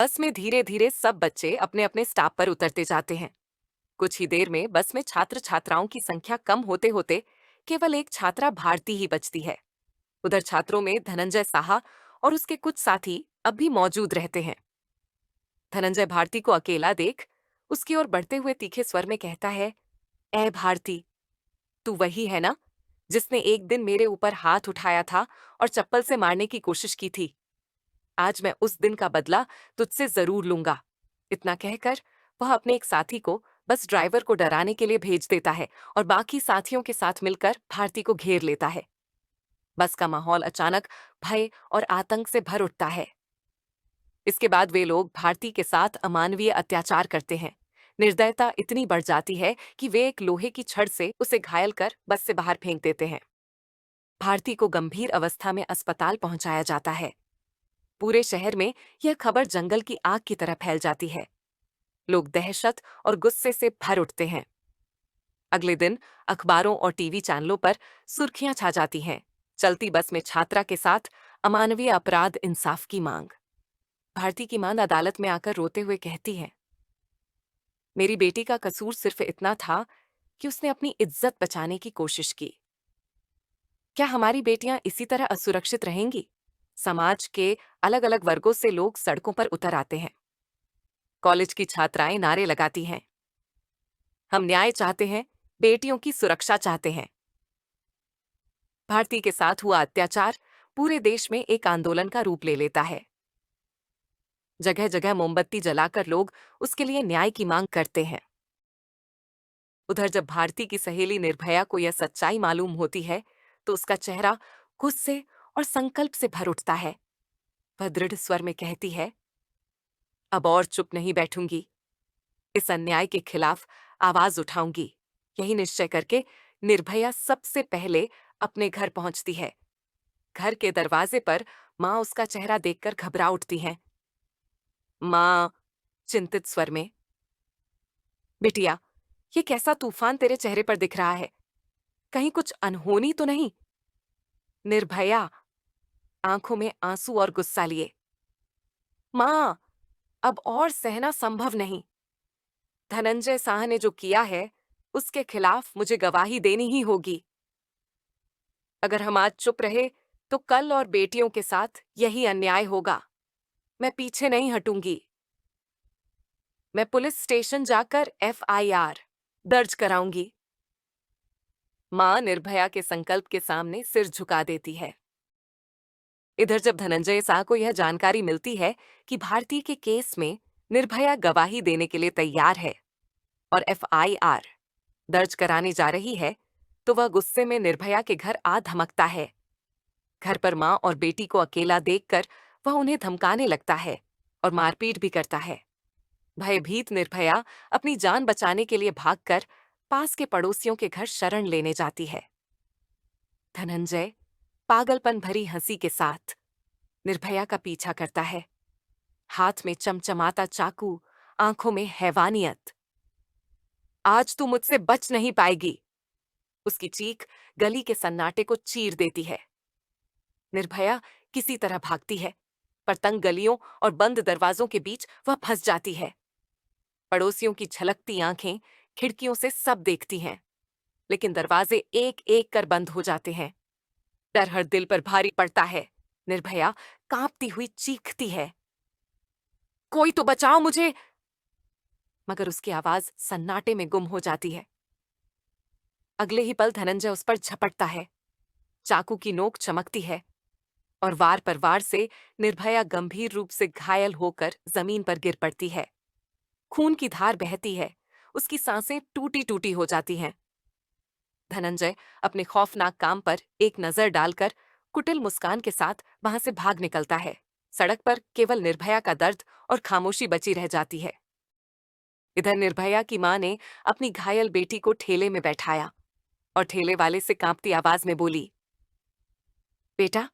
बस में धीरे धीरे सब बच्चे अपने अपने स्टॉप पर उतरते जाते हैं। कुछ ही देर में बस में छात्र छात्राओं की संख्या कम होते होते केवल एक छात्रा भारती ही बचती है। उधर छात्रों में धनंजय साहा और उसके कुछ साथी अब भी मौजूद रहते हैं। धनंजय भारती को अकेला देख उसकी ओर बढ़ते हुए तीखे स्वर में कहता है, ए भारती, तू वही है ना जिसने एक दिन मेरे ऊपर हाथ उठाया था और चप्पल से मारने की कोशिश की थी। आज मैं उस दिन का बदला तुझसे जरूर लूंगा। इतना कहकर वह अपने एक साथी को बस ड्राइवर को डराने के लिए भेज देता है और बाकी साथियों के साथ मिलकर भारती को घेर लेता है। बस का माहौल अचानक भय और आतंक से भर उठता है। इसके बाद वे लोग भारती के साथ अमानवीय अत्याचार करते हैं। निर्दयता इतनी बढ़ जाती है कि वे एक लोहे की छड़ से उसे घायल कर बस से बाहर फेंक देते हैं। भारती को गंभीर अवस्था में अस्पताल पहुंचाया जाता है। पूरे शहर में यह खबर जंगल की आग की तरह फैल जाती है। लोग दहशत और गुस्से से भर उठते हैं। अगले दिन अखबारों और टीवी चैनलों पर सुर्खियां छा जाती हैं। चलती बस में छात्रा के साथ अमानवीय अपराध, इंसाफ की मांग। भारती की मां अदालत में आकर रोते हुए कहती है, मेरी बेटी का कसूर सिर्फ इतना था कि उसने अपनी इज्जत बचाने की कोशिश की। क्या हमारी बेटियां इसी तरह असुरक्षित रहेंगी? समाज के अलग अलग वर्गों से लोग सड़कों पर उतर आते हैं। कॉलेज की छात्राएं नारे लगाती हैं, हम न्याय चाहते हैं, बेटियों की सुरक्षा चाहते हैं। भारती के साथ हुआ अत्याचार पूरे देश में एक आंदोलन का रूप ले लेता है। जगह जगह मोमबत्ती जलाकर लोग उसके लिए न्याय की मांग करते हैं। उधर जब भारती की सहेली निर्भया को यह सच्चाई मालूम होती है तो उसका चेहरा गुस्से और संकल्प से भर उठता है। वह दृढ़ स्वर में कहती है, अब और चुप नहीं बैठूंगी, इस अन्याय के खिलाफ आवाज उठाऊंगी। यही निश्चय करके निर्भया सबसे पहले अपने घर पहुंचती है। घर के दरवाजे पर मां उसका चेहरा देखकर घबरा उठती हैं। मां चिंतित स्वर में, बिटिया, ये कैसा तूफान तेरे चेहरे पर दिख रहा है? कहीं कुछ अनहोनी तो नहीं? निर्भया आंखों में आंसू और गुस्सा लिए, मां, अब और सहना संभव नहीं। धनंजय साह ने जो किया है उसके खिलाफ मुझे गवाही देनी ही होगी। अगर हम आज चुप रहे तो कल और बेटियों के साथ यही अन्याय होगा। मैं पीछे नहीं हटूंगी। मैं पुलिस स्टेशन जाकर एफआईआर दर्ज कराऊंगी। मां निर्भया के संकल्प के सामने सिर झुका देती है। इधर जब धनंजय साह को यह जानकारी मिलती है कि भारती के केस में निर्भया गवाही देने के लिए तैयार है और एफआईआर दर्ज कराने जा रही है, तो वह गुस्से में निर्भया के घर आ धमकता है। घर पर मां और बेटी को अकेला देखकर वह उन्हें धमकाने लगता है और मारपीट भी करता है। भयभीत निर्भया अपनी जान बचाने के लिए भागकर पास के पड़ोसियों के घर शरण लेने जाती है। धनंजय पागलपन भरी हंसी के साथ निर्भया का पीछा करता है, हाथ में चमचमाता चाकू, आंखों में हैवानियत। आज तू मुझसे बच नहीं पाएगी। उसकी चीख गली के सन्नाटे को चीर देती है। निर्भया किसी तरह भागती है, पर तंग गलियों और बंद दरवाजों के बीच वह फंस जाती है। पड़ोसियों की झलकती आंखें खिड़कियों से सब देखती हैं, लेकिन दरवाजे एक एक कर बंद हो जाते हैं। डर हर दिल पर भारी पड़ता है। निर्भया कांपती हुई चीखती है, कोई तो बचाओ मुझे। मगर उसकी आवाज सन्नाटे में गुम हो जाती है। अगले ही पल धनंजय उस पर झपटता है। चाकू की नोक चमकती है और वार पर वार से निर्भया गंभीर रूप से घायल होकर जमीन पर गिर पड़ती है। खून की धार बहती है, उसकी सांसें टूटी टूटी हो जाती हैं। धनंजय अपने खौफनाक काम पर एक नजर डालकर कुटिल मुस्कान के साथ वहां से भाग निकलता है। सड़क पर केवल निर्भया का दर्द और खामोशी बची रह जाती है। इधर निर्भया की मां ने अपनी घायल बेटी को ठेले में बैठाया और ठेले वाले से कांपती आवाज में बोली, बेटा,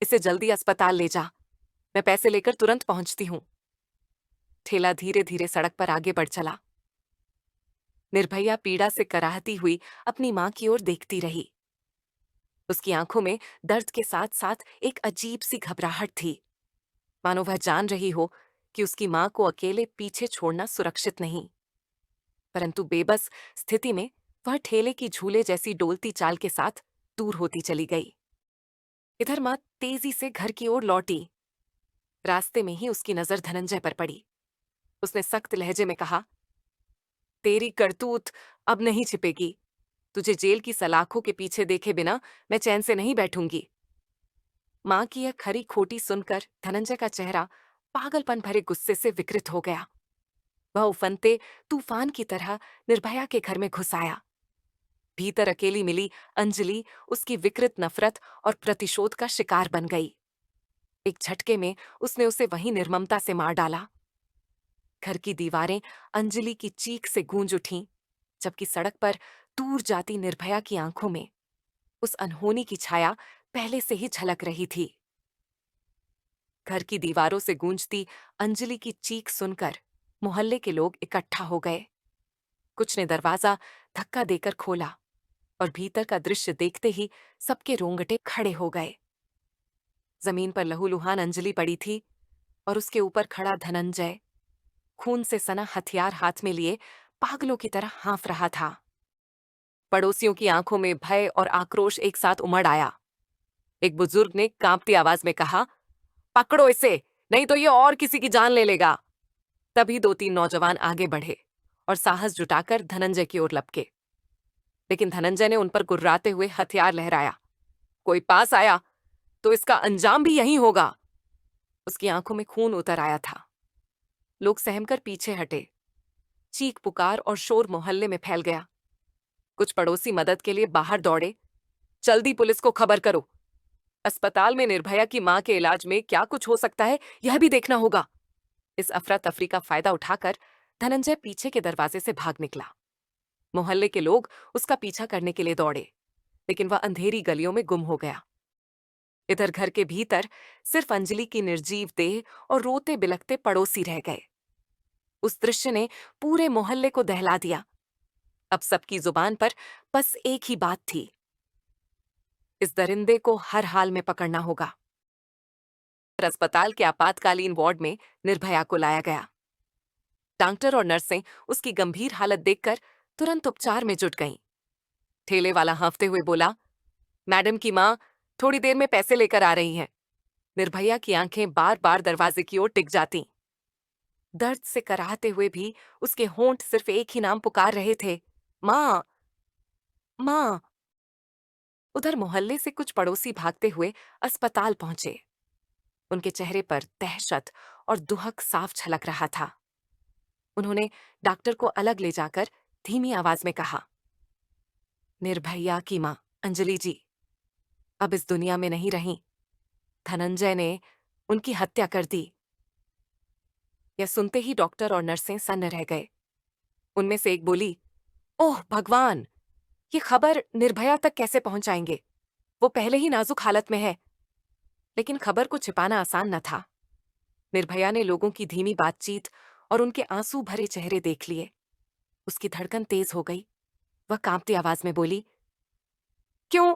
इसे जल्दी अस्पताल ले जा, मैं पैसे लेकर तुरंत पहुंचती हूं। ठेला धीरे धीरे सड़क पर आगे बढ़ चला। निर्भया पीड़ा से कराहती हुई अपनी मां की ओर देखती रही। उसकी आंखों में दर्द के साथ साथ एक अजीब सी घबराहट थी, मानो वह जान रही हो कि उसकी मां को अकेले पीछे छोड़ना सुरक्षित नहीं। परंतु बेबस स्थिति में वह ठेले की झूले जैसी डोलती चाल के साथ दूर होती चली गई। इधर मां तेजी से घर की ओर लौटी। रास्ते में ही उसकी नजर धनंजय पर पड़ी। उसने सख्त लहजे में कहा, तेरी करतूत अब नहीं छिपेगी। तुझे जेल की सलाखों के पीछे देखे बिना मैं चैन से नहीं बैठूंगी। मां की यह खरी खोटी सुनकर धनंजय का चेहरा पागलपन भरे गुस्से से विकृत हो गया। वह उफनते तूफान की तरह निर्भया के घर में घुस आया। भीतर अकेली मिली अंजलि उसकी विकृत नफरत और प्रतिशोध का शिकार बन गई। एक झटके में उसने उसे वहीं निर्ममता से मार डाला। घर की दीवारें अंजलि की चीख से गूंज उठीं, जबकि सड़क पर दूर जाती निर्भया की आंखों में उस अनहोनी की छाया पहले से ही झलक रही थी। घर की दीवारों से गूंजती अंजलि की चीख सुनकर मोहल्ले के लोग इकट्ठा हो गए। कुछ ने दरवाजा धक्का देकर खोला और भीतर का दृश्य देखते ही सबके रोंगटे खड़े हो गए। जमीन पर लहूलुहान अंजलि पड़ी थी और उसके ऊपर खड़ा धनंजय खून से सना हथियार हाथ में लिए पागलों की तरह हाँफ रहा था। पड़ोसियों की आंखों में भय और आक्रोश एक साथ उमड़ आया। एक बुजुर्ग ने कांपती आवाज में कहा, पकड़ो इसे, नहीं तो ये और किसी की जान ले लेगा। तभी दो तीन नौजवान आगे बढ़े और साहस जुटाकर धनंजय की ओर लपके। लेकिन धनंजय ने उन पर गुर्राते हुए हथियार लहराया। कोई पास आया तो इसका अंजाम भी यही होगा। उसकी आंखों में खून उतर आया था। लोग सहमकर पीछे हटे। चीख पुकार और शोर मोहल्ले में फैल गया। कुछ पड़ोसी मदद के लिए बाहर दौड़े। जल्दी पुलिस को खबर करो। अस्पताल में निर्भया की मां के इलाज में क्या कुछ हो सकता है, यह भी देखना होगा। इस अफरा तफरी का फायदा उठाकर धनंजय पीछे के दरवाजे से भाग निकला। मोहल्ले के लोग उसका पीछा करने के लिए दौड़े, लेकिन वह अंधेरी गलियों में गुम हो गया। इधर घर के भीतर सिर्फ अंजलि की निर्जीव देह और रोते बिलखते पड़ोसी रह गए। उस दृश्य ने पूरे मोहल्ले को दहला दिया। अब सबकी जुबान पर बस एक ही बात थी, इस दरिंदे को हर हाल में पकड़ना होगा। अस्पताल के आपातकालीन वार्ड में निर्भया को लाया गया। डॉक्टर और नर्सें उसकी गंभीर हालत देखकर तुरंत उपचार में जुट गईं। ठेले वाला हाँफते हुए बोला, मैडम की मां थोड़ी देर में पैसे लेकर आ रही हैं। निर्भया की आंखें बार बार दरवाजे की ओर टिक जाती। दर्द से कराहते हुए भी उसके होंठ सिर्फ एक ही नाम पुकार रहे थे, मां, मां। उधर मोहल्ले से कुछ पड़ोसी भागते हुए अस्पताल पहुंचे। उनके चेहरे पर दहशत और दुहक साफ झलक रहा था। उन्होंने डॉक्टर को अलग ले जाकर धीमी आवाज में कहा, निर्भया की मां अंजलि जी अब इस दुनिया में नहीं रहीं। धनंजय ने उनकी हत्या कर दी। यह सुनते ही डॉक्टर और नर्सें सन्न रह गए। उनमें से एक बोली, ओह भगवान, ये खबर निर्भया तक कैसे पहुंचाएंगे? वो पहले ही नाजुक हालत में है। लेकिन खबर को छिपाना आसान न था। निर्भया ने लोगों की धीमी बातचीत और उनके आंसू भरे चेहरे देख लिए। उसकी धड़कन तेज हो गई। वह कांपती आवाज में बोली, क्यों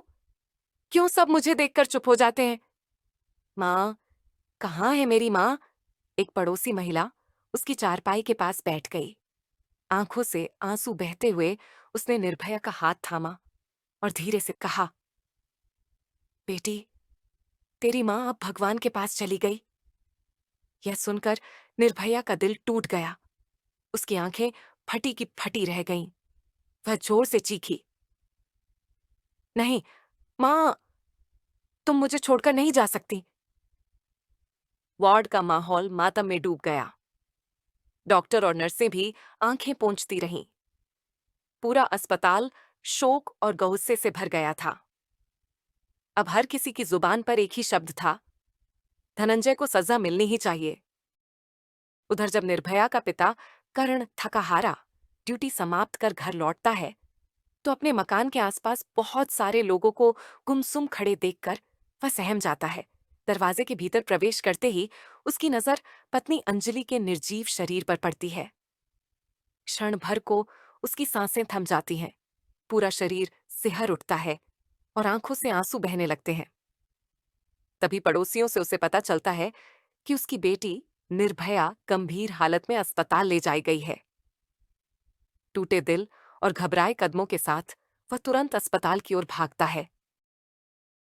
क्यों सब मुझे देखकर चुप हो जाते हैं? मां, कहाँ है मेरी मां? एक पड़ोसी महिला उसकी चारपाई के पास बैठ गई। आंखों से आंसू बहते हुए उसने निर्भया का हाथ थामा और धीरे से कहा, बेटी, तेरी मां अब भगवान के पास चली गई। यह सुनकर निर्भया का दिल टूट गया। उसकी आंखें फटी की फटी रह गईं। वह जोर से चीखी, नहीं मां, तुम मुझे छोड़कर नहीं जा सकती। वार्ड का माहौल मातम में डूब गया। डॉक्टर और नर्सें भी आंखें पोंछती रहीं। पूरा अस्पताल शोक और गौस्से से भर गया था। अब हर किसी की जुबान पर एक ही शब्द था, धनंजय को सजा मिलनी ही चाहिए। उधर जब निर्भया का पिता कर्ण थकाहारा ड्यूटी समाप्त कर घर लौटता है, तो अपने मकान के आसपास बहुत सारे लोगों को गुमसुम खड़े देखकर वह सहम जाता है। दरवाजे के भीतर प्रवेश करते ही उसकी नजर पत्नी अंजलि के निर्जीव शरीर पर पड़ती है। क्षण भर को उसकी सांसें थम जाती हैं। पूरा शरीर सिहर उठता है और आंखों से आंसू बहने लगते हैं। तभी पड़ोसियों से उसे पता चलता है कि उसकी बेटी निर्भया गंभीर हालत में अस्पताल ले जाई गई है। टूटे दिल और घबराए कदमों के साथ वह तुरंत अस्पताल की ओर भागता है।